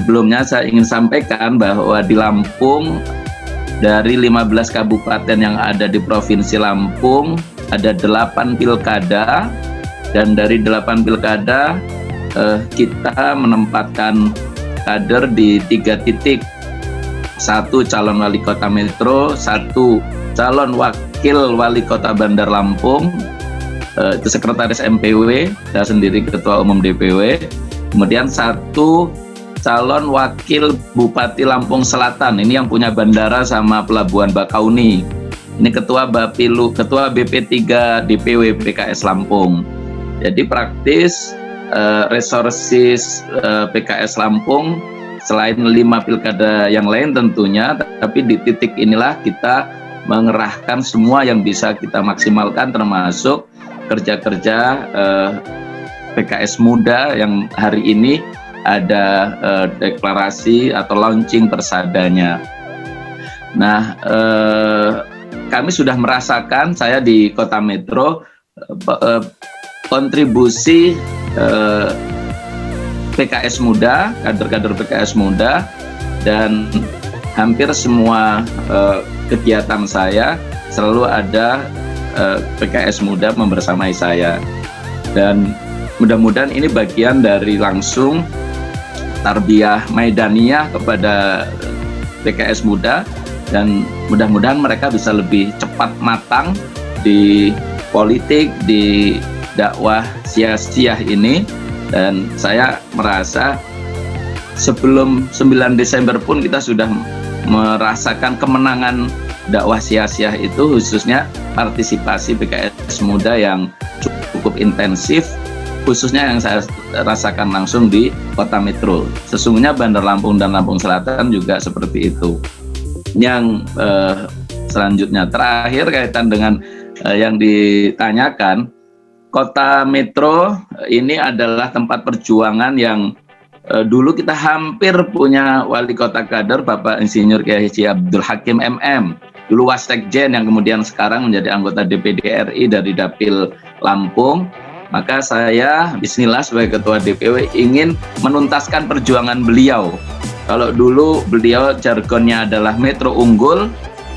sebelumnya saya ingin sampaikan bahwa di Lampung dari 15 kabupaten yang ada di Provinsi Lampung ada 8 pilkada, dan dari 8 pilkada kita menempatkan kader di 3 titik. 1 calon wali kota Metro, 1 calon wakil wali kota Bandar Lampung, itu sekretaris MPW, saya sendiri ketua umum DPW. Kemudian 1 calon wakil Bupati Lampung Selatan, ini yang punya bandara sama Pelabuhan Bakauni. Ini ketua Bapilu, ketua BP3 DPW PKS Lampung. Jadi praktis resources PKS Lampung selain 5 pilkada yang lain tentunya, tapi di titik inilah kita mengerahkan semua yang bisa kita maksimalkan, termasuk kerja-kerja PKS Muda yang hari ini ada deklarasi atau launching persadanya. Nah, kami sudah merasakan, saya di Kota Metro, kontribusi PKS Muda, kader-kader PKS Muda, dan hampir semua kegiatan saya selalu ada PKS Muda membersamai saya. Dan mudah-mudahan ini bagian dari langsung tarbiyah maidaniyah kepada PKS Muda, dan mudah-mudahan mereka bisa lebih cepat matang di politik, di dakwah siyah ini. Dan saya merasa sebelum 9 Desember pun kita sudah merasakan kemenangan dakwah siyah itu, khususnya partisipasi PKS Muda yang cukup intensif, khususnya yang saya rasakan langsung di Kota Metro. Sesungguhnya Bandar Lampung dan Lampung Selatan juga seperti itu. Yang selanjutnya terakhir kaitan dengan yang ditanyakan, Kota Metro ini adalah tempat perjuangan yang dulu kita hampir punya wali kota kader, Bapak Insinyur Kiai Haji Abdul Hakim MM, dulu Wasekjen yang kemudian sekarang menjadi anggota DPD RI dari Dapil Lampung. Maka saya bismillah sebagai ketua DPW ingin menuntaskan perjuangan beliau. Kalau dulu beliau jargonnya adalah Metro Unggul,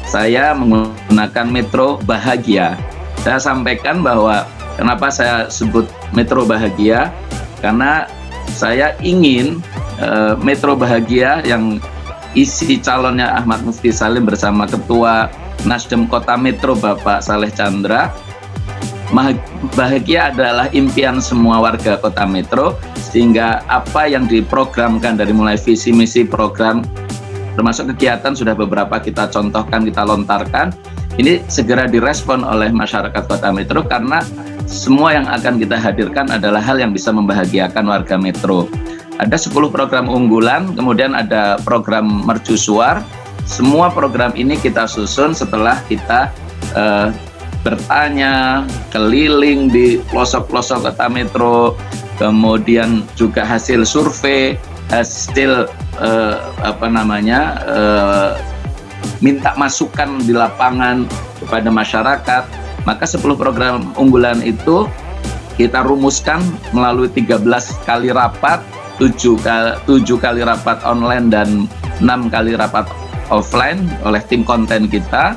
saya menggunakan Metro Bahagia. Saya sampaikan bahwa kenapa saya sebut Metro Bahagia, karena saya ingin Metro Bahagia yang isi calonnya Ahmad Mufti Salim bersama Ketua Nasdem Kota Metro Bapak Saleh Chandra. Bahagia adalah impian semua warga Kota Metro, sehingga apa yang diprogramkan dari mulai visi misi program termasuk kegiatan sudah beberapa kita contohkan, kita lontarkan, ini segera direspon oleh masyarakat Kota Metro, karena semua yang akan kita hadirkan adalah hal yang bisa membahagiakan warga Metro. Ada 10 program unggulan, kemudian ada program mercusuar. Semua program ini kita susun setelah kita bertanya, keliling di pelosok-pelosok Kota Metro, kemudian juga hasil survei, hasil minta masukan di lapangan kepada masyarakat. Maka 10 program unggulan itu kita rumuskan melalui 13 kali rapat, 7 kali rapat online dan 6 kali rapat offline oleh tim konten kita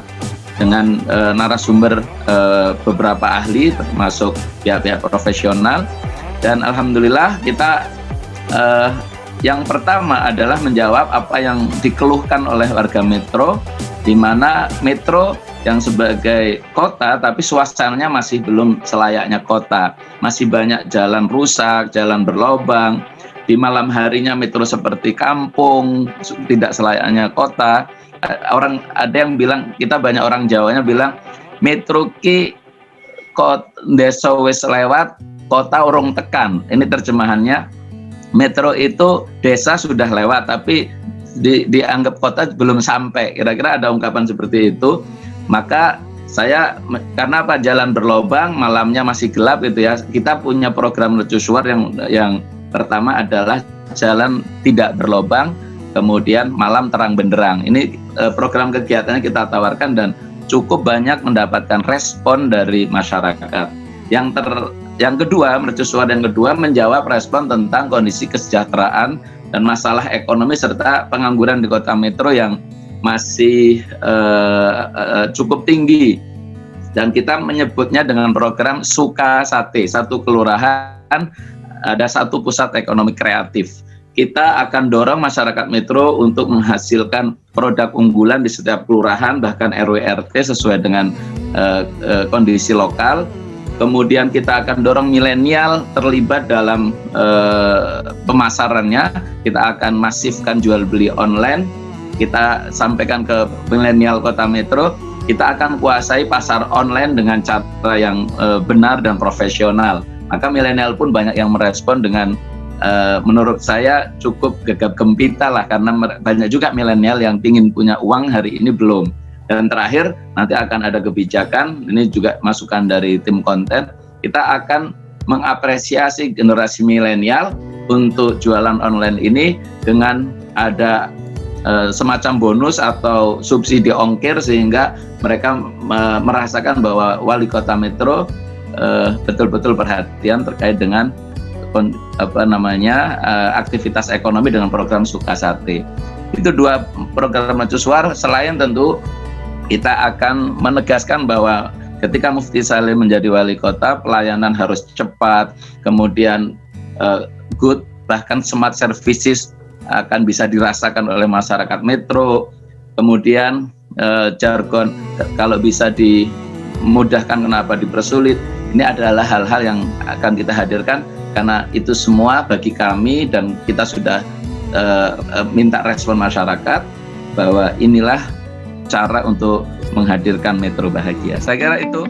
dengan narasumber beberapa ahli termasuk pihak-pihak profesional. Dan alhamdulillah kita yang pertama adalah menjawab apa yang dikeluhkan oleh warga Metro, di mana Metro yang sebagai kota tapi suasananya masih belum selayaknya kota, masih banyak jalan rusak, jalan berlobang. Di malam harinya Metro seperti kampung, tidak selayaknya kota. Ada yang bilang, kita banyak orang Jawanya bilang Metro ki desa wis lewat, kota urung tekan. Ini terjemahannya, Metro itu desa sudah lewat tapi dianggap kota belum sampai. Kira-kira ada ungkapan seperti itu. Maka saya, karena apa, jalan berlobang, malamnya masih gelap gitu ya, kita punya program mercusuar yang pertama adalah jalan tidak berlobang, kemudian malam terang benderang. Ini program kegiatannya kita tawarkan dan cukup banyak mendapatkan respon dari masyarakat. Yang kedua, mercusuar yang kedua menjawab respon tentang kondisi kesejahteraan dan masalah ekonomi serta pengangguran di Kota Metro yang masih cukup tinggi. Dan kita menyebutnya dengan program Sukasate, satu kelurahan ada satu pusat ekonomi kreatif. Kita akan dorong masyarakat Metro untuk menghasilkan produk unggulan di setiap kelurahan, bahkan RW RT sesuai dengan kondisi lokal. Kemudian kita akan dorong milenial terlibat dalam pemasarannya. Kita akan masifkan jual beli online. Kita sampaikan ke milenial Kota Metro, kita akan kuasai pasar online dengan cara yang benar dan profesional. Maka milenial pun banyak yang merespon dengan menurut saya cukup gegap gempita lah, karena banyak juga milenial yang ingin punya uang hari ini belum. Dan terakhir nanti akan ada kebijakan, ini juga masukan dari tim konten, kita akan mengapresiasi generasi milenial untuk jualan online ini dengan ada semacam bonus atau subsidi ongkir, sehingga mereka merasakan bahwa Wali Kota Metro betul-betul perhatian terkait dengan aktivitas ekonomi dengan program Sukasate. Itu dua program mercusuar. Selain tentu kita akan menegaskan bahwa ketika Mufti Salim menjadi wali kota, pelayanan harus cepat, kemudian good, bahkan smart services akan bisa dirasakan oleh masyarakat Metro. Kemudian jargon kalau bisa dimudahkan, kenapa dipersulit. Ini adalah hal-hal yang akan kita hadirkan, karena itu semua bagi kami, dan kita sudah minta respon masyarakat bahwa inilah cara untuk menghadirkan Metro Bahagia. Saya kira itu.